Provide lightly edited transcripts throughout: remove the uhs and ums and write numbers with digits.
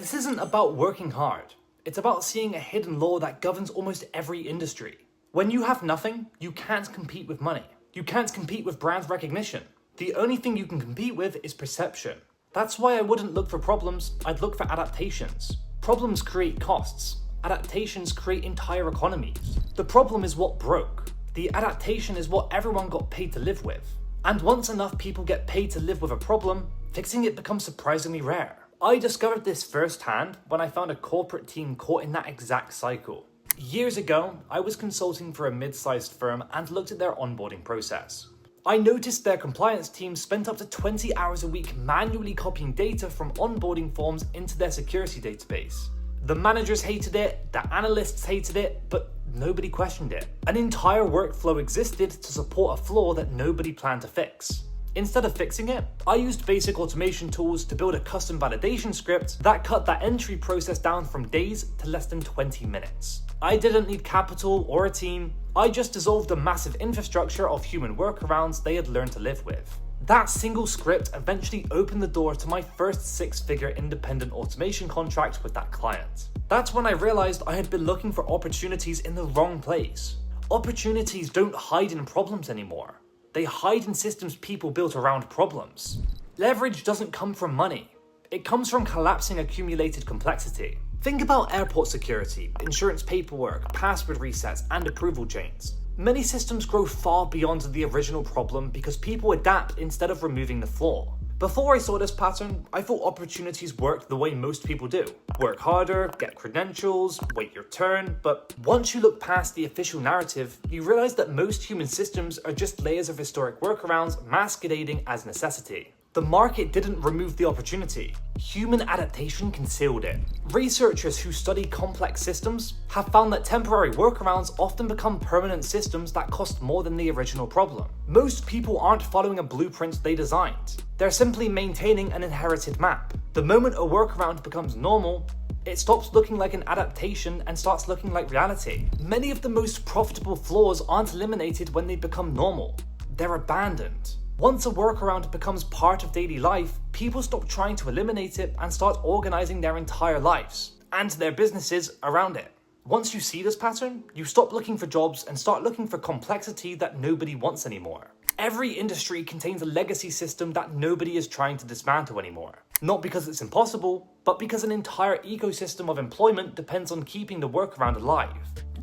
This isn't about working hard. It's about seeing a hidden law that governs almost every industry. When you have nothing, you can't compete with money. You can't compete with brand recognition. The only thing you can compete with is perception. That's why I wouldn't look for problems, I'd look for adaptations. Problems create costs. Adaptations create entire economies. The problem is what broke. The adaptation is what everyone got paid to live with. And once enough people get paid to live with a problem, fixing it becomes surprisingly rare. I discovered this firsthand when I found a corporate team caught in that exact cycle. Years ago, I was consulting for a mid-sized firm and looked at their onboarding process. I noticed their compliance team spent up to 20 hours a week manually copying data from onboarding forms into their security database. The managers hated it, the analysts hated it, but nobody questioned it. An entire workflow existed to support a flaw that nobody planned to fix. Instead of fixing it, I used basic automation tools to build a custom validation script that cut that entry process down from days to less than 20 minutes. I didn't need capital or a team, I just dissolved the massive infrastructure of human workarounds they had learned to live with. That single script eventually opened the door to my first six-figure independent automation contract with that client. That's when I realized I had been looking for opportunities in the wrong place. Opportunities don't hide in problems anymore. They hide in systems people built around problems. Leverage doesn't come from money. It comes from collapsing accumulated complexity. Think about airport security, insurance paperwork, password resets, and approval chains. Many systems grow far beyond the original problem because people adapt instead of removing the flaw. Before I saw this pattern, I thought opportunities worked the way most people do. Work harder, get credentials, wait your turn, but once you look past the official narrative, you realize that most human systems are just layers of historic workarounds masquerading as necessity. The market didn't remove the opportunity. Human adaptation concealed it. Researchers who study complex systems have found that temporary workarounds often become permanent systems that cost more than the original problem. Most people aren't following a blueprint they designed. They're simply maintaining an inherited map. The moment a workaround becomes normal, it stops looking like an adaptation and starts looking like reality. Many of the most profitable flaws aren't eliminated when they become normal. They're abandoned. Once a workaround becomes part of daily life, people stop trying to eliminate it and start organizing their entire lives and their businesses around it. Once you see this pattern, you stop looking for jobs and start looking for complexity that nobody wants anymore. Every industry contains a legacy system that nobody is trying to dismantle anymore. Not because it's impossible, but because an entire ecosystem of employment depends on keeping the workaround alive.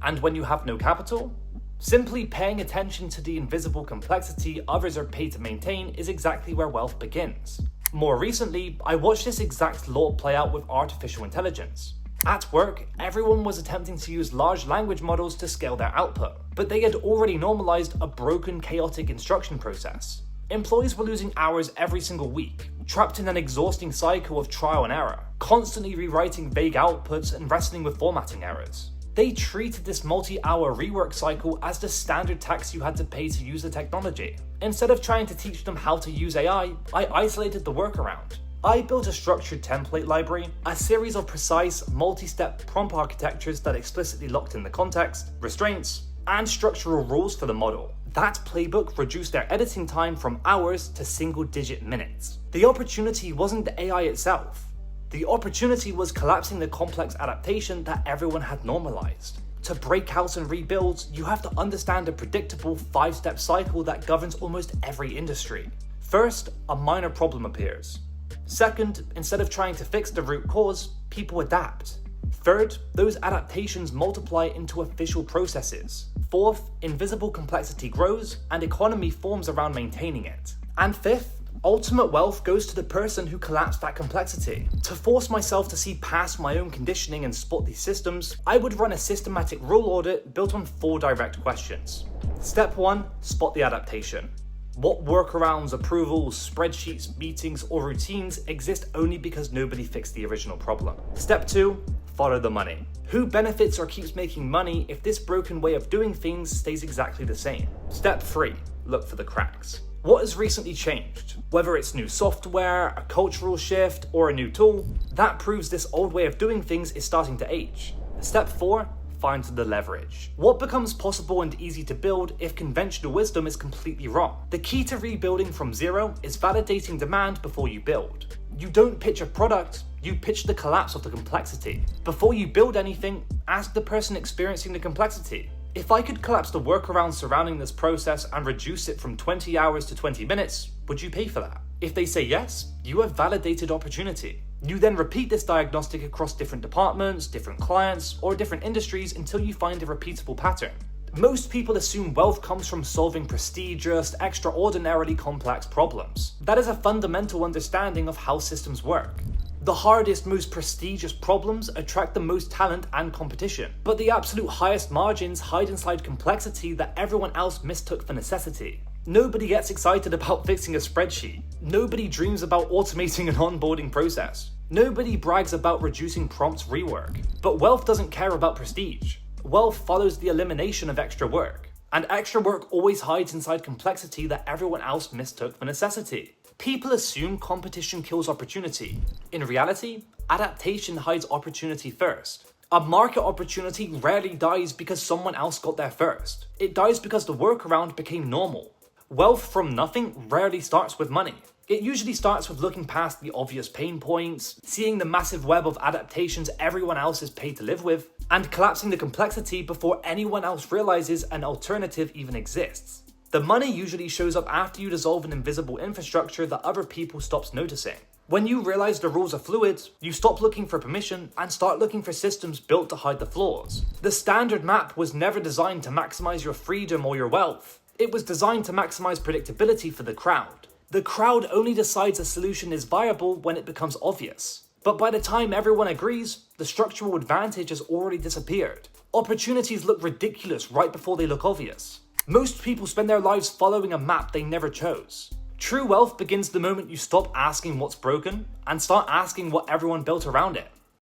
And when you have no capital, simply paying attention to the invisible complexity others are paid to maintain is exactly where wealth begins. More recently, I watched this exact law play out with artificial intelligence. At work, everyone was attempting to use large language models to scale their output, but they had already normalized a broken, chaotic instruction process. Employees were losing hours every single week, trapped in an exhausting cycle of trial and error, constantly rewriting vague outputs and wrestling with formatting errors. They treated this multi-hour rework cycle as the standard tax you had to pay to use the technology. Instead of trying to teach them how to use AI, I isolated the workaround. I built a structured template library, a series of precise, multi-step prompt architectures that explicitly locked in the context, restraints, and structural rules for the model. That playbook reduced their editing time from hours to single-digit minutes. The opportunity wasn't the AI itself. The opportunity was collapsing the complex adaptation that everyone had normalized. To break out and rebuild, you have to understand a predictable 5-step cycle that governs almost every industry. First, a minor problem appears. Second, instead of trying to fix the root cause, people adapt. Third, those adaptations multiply into official processes. Fourth, invisible complexity grows and economy forms around maintaining it. And fifth, ultimate wealth goes to the person who collapsed that complexity. To force myself to see past my own conditioning and spot these systems, I would run a systematic rule audit built on 4 direct questions. Step 1, spot the adaptation. What workarounds, approvals, spreadsheets, meetings, or routines exist only because nobody fixed the original problem? Step 2, follow the money. Who benefits or keeps making money if this broken way of doing things stays exactly the same? Step 3, look for the cracks. What has recently changed? Whether it's new software, a cultural shift, or a new tool, that proves this old way of doing things is starting to age. Step 4, finds the leverage. What becomes possible and easy to build if conventional wisdom is completely wrong? The key to rebuilding from zero is validating demand before you build. You don't pitch a product, you pitch the collapse of the complexity. Before you build anything, ask the person experiencing the complexity. If I could collapse the workarounds surrounding this process and reduce it from 20 hours to 20 minutes, would you pay for that? If they say yes, you have validated opportunity. You then repeat this diagnostic across different departments, different clients, or different industries until you find a repeatable pattern. Most people assume wealth comes from solving prestigious, extraordinarily complex problems. That is a fundamental understanding of how systems work. The hardest, most prestigious problems attract the most talent and competition, but the absolute highest margins hide inside complexity that everyone else mistook for necessity. Nobody gets excited about fixing a spreadsheet. Nobody dreams about automating an onboarding process. Nobody brags about reducing prompts rework. But wealth doesn't care about prestige. Wealth follows the elimination of extra work. And extra work always hides inside complexity that everyone else mistook for necessity. People assume competition kills opportunity. In reality, adaptation hides opportunity first. A market opportunity rarely dies because someone else got there first. It dies because the workaround became normal. Wealth from nothing rarely starts with money. It usually starts with looking past the obvious pain points, seeing the massive web of adaptations everyone else is paid to live with, and collapsing the complexity before anyone else realizes an alternative even exists. The money usually shows up after you dissolve an invisible infrastructure that other people stops noticing. When you realize the rules are fluid, you stop looking for permission and start looking for systems built to hide the flaws. The standard map was never designed to maximize your freedom or your wealth. It was designed to maximize predictability for the crowd. The crowd only decides a solution is viable when it becomes obvious. But by the time everyone agrees, the structural advantage has already disappeared. Opportunities look ridiculous right before they look obvious. Most people spend their lives following a map they never chose. True wealth begins the moment you stop asking what's broken and start asking what everyone built around it.